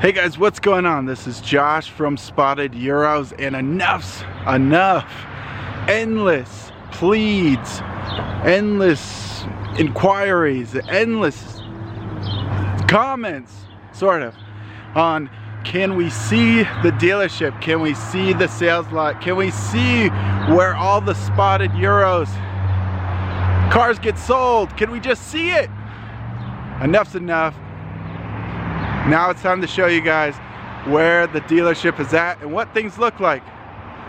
Hey guys, what's going on? This is Josh from Spotted Euros, and enough's enough. Endless pleads, endless inquiries, endless comments, sort of, on can we see the dealership? Can we see the sales lot? Can we see where all the Spotted Euros cars get sold? Can we just see it? Enough's enough. Now it's time to show you guys where the dealership is at and what things look like.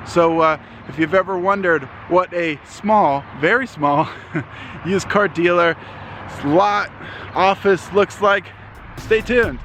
So if you've ever wondered what a small, very small used car dealer lot office looks like, stay tuned.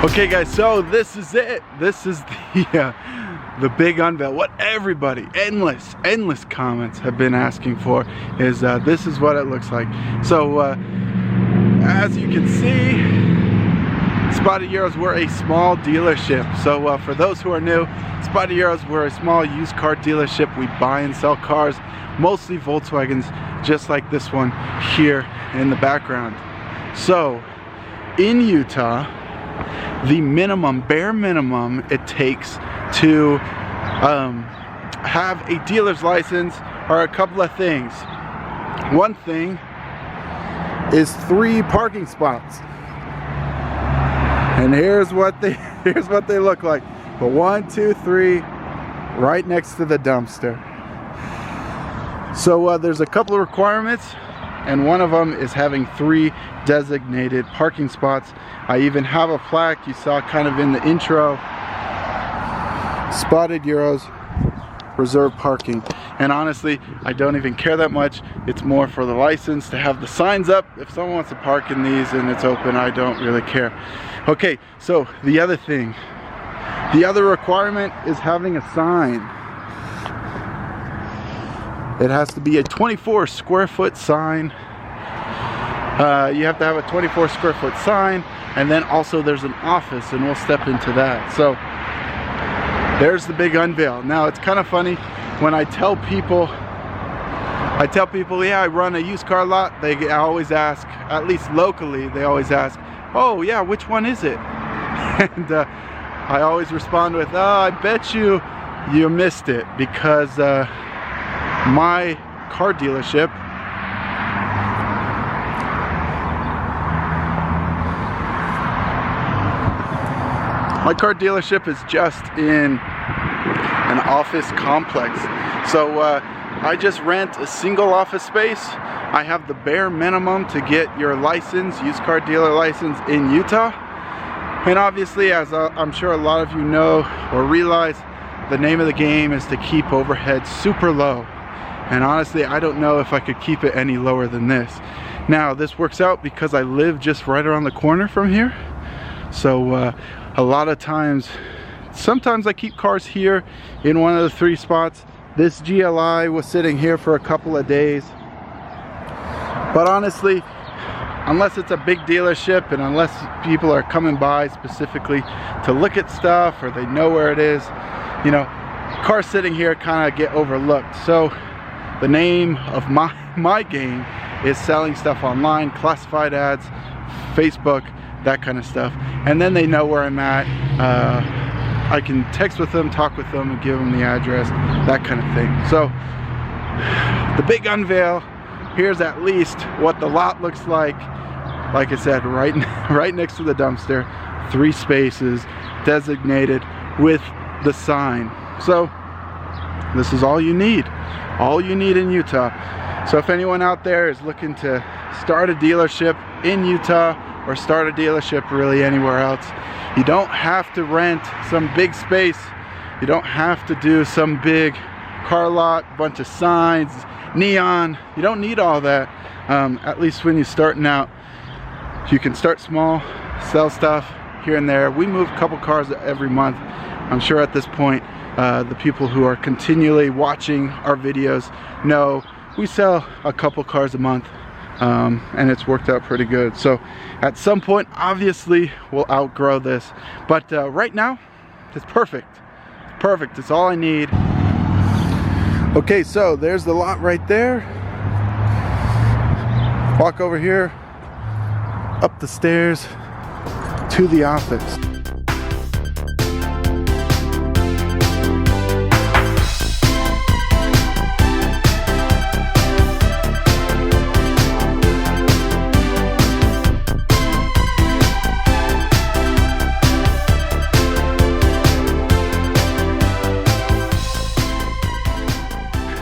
Okay guys, so this is it. This is the big unveil. What everybody, endless comments have been asking for is this is what it looks like. So as you can see, Spotted Euros, we're a small dealership. So for those who are new, Spotted Euros, we're a small used car dealership. We buy and sell cars, mostly Volkswagens, just like this one here in the background. So in Utah, the bare minimum it takes to have a dealer's license are a couple of things. One thing is 3 parking spots, and here's what they look like. But 1, 2, 3, right next to the dumpster. So there's a couple of requirements, and one of them is having 3 designated parking spots. I even have a plaque you saw kind of in the intro: Spotted Euros reserve parking. And honestly, I don't even care that much. It's more for the license to have the signs up. If someone wants to park in these and it's open, I don't really care. Okay, so the other thing, the other requirement is having a sign. It has to be a 24 square foot sign. You have to have a 24 square foot sign, and then also there's an office, and we'll step into that. So there's the big unveil. Now it's kind of funny when I tell people, yeah, I run a used car lot. They always ask, at least locally, they always ask, oh yeah, which one is it? And I always respond with, oh, I bet you missed it, because my car dealership is just in an office complex. So I just rent a single office space. I have the bare minimum to get your license, used car dealer license in Utah. And obviously, as I'm sure a lot of you know or realize, the name of the game is to keep overhead super low. And honestly, I don't know if I could keep it any lower than this. Now, this works out because I live just right around the corner from here. So a lot of times, sometimes I keep cars here in one of the 3 spots. This GLI was sitting here for a couple of days. But honestly, unless it's a big dealership and unless people are coming by specifically to look at stuff or they know where it is, you know, cars sitting here kind of get overlooked. So the name of my game is selling stuff online, classified ads, Facebook, that kind of stuff. And then they know where I'm at. I can text with them, talk with them, and give them the address, that kind of thing. So the big unveil, here's at least what the lot looks like. Like I said, right next to the dumpster, 3 spaces designated with the sign. So this is all you need in Utah. So if anyone out there is looking to start a dealership in Utah, or start a dealership really anywhere else, you don't have to rent some big space. You don't have to do some big car lot, bunch of signs, neon. You don't need all that. At least when you're starting out, you can start small, sell stuff here and there. We move a couple cars every month. I'm sure at this point, the people who are continually watching our videos know we sell a couple cars a month. and it's worked out pretty good. So at some point, obviously, we'll outgrow this, but right now, it's perfect. It's perfect. It's all I need. Okay, so there's the lot right there. Walk over here, up the stairs to the office.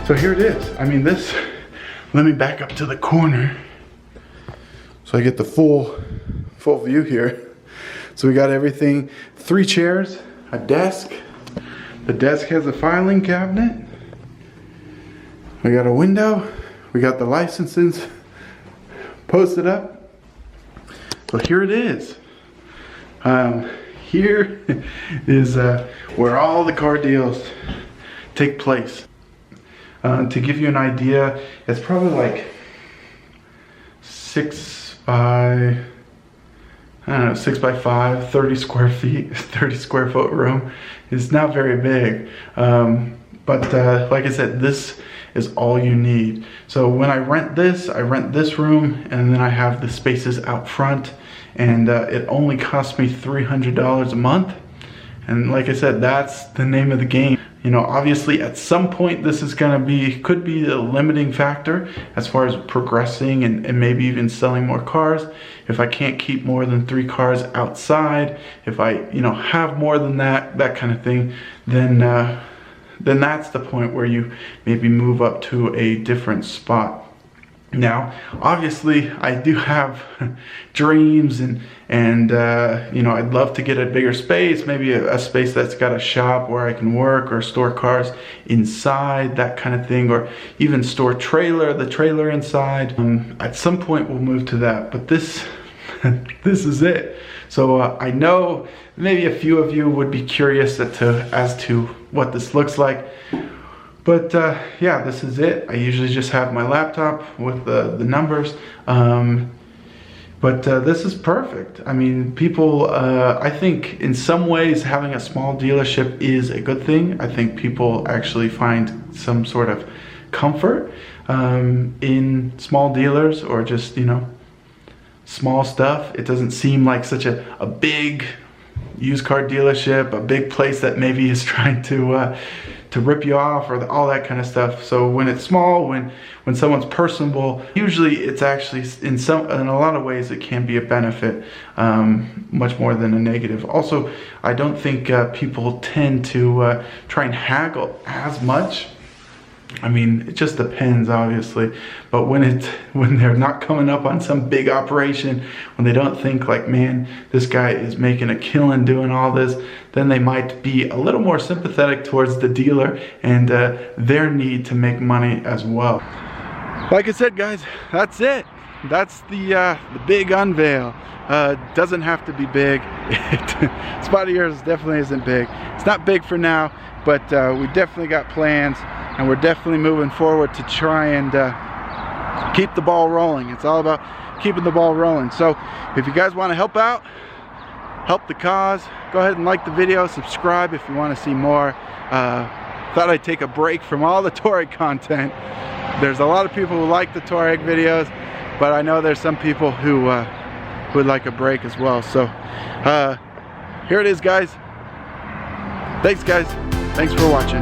So here it is. I mean, this, let me back up to the corner so I get the full view here. So we got everything, 3 chairs, a desk. The desk has a filing cabinet. We got a window. We got the licenses posted up. So here it is. Here is where all the car deals take place. To give you an idea, it's probably like 6 by 5, 30 square feet, 30 square foot room. It's not very big, but like I said, this is all you need. So when I rent this room, and then I have the spaces out front, and it only cost me $300 a month. And like I said, that's the name of the game. You know, obviously at some point this is gonna could be a limiting factor as far as progressing and maybe even selling more cars. If I can't keep more than 3 cars outside, if I, you know, have more than that kind of thing, then that's the point where you maybe move up to a different spot. Now, obviously, I do have dreams and you know, I'd love to get a bigger space, maybe a space that's got a shop where I can work or store cars inside, that kind of thing, or even store the trailer inside. At some point, we'll move to that, but this is it. So I know maybe a few of you would be curious as to what this looks like. But yeah, this is it. I usually just have my laptop with the numbers. But this is perfect. I mean, people, I think in some ways having a small dealership is a good thing. I think people actually find some sort of comfort in small dealers, or just, you know, small stuff. It doesn't seem like such a big used car dealership, a big place that maybe is trying to rip you off, or all that kind of stuff. So when it's small, when someone's personable, usually it's actually in a lot of ways it can be a benefit, much more than a negative. Also, I don't think people tend to try and haggle as much. I mean, it just depends, obviously, but when they're not coming up on some big operation, when they don't think like, man, this guy is making a killing doing all this, then they might be a little more sympathetic towards the dealer and their need to make money as well. Like I said, guys, that's it. That's the big unveil. Doesn't have to be big. Spotty Yours definitely isn't big. It's not big for now, but we definitely got plans. And we're definitely moving forward to try and keep the ball rolling. It's all about keeping the ball rolling. So if you guys want to help out, help the cause, go ahead and like the video, subscribe if you want to see more. Thought I'd take a break from all the Touareg content. There's a lot of people who like the Touareg videos, but I know there's some people who would like a break as well. So here it is, guys. Thanks, guys. Thanks for watching.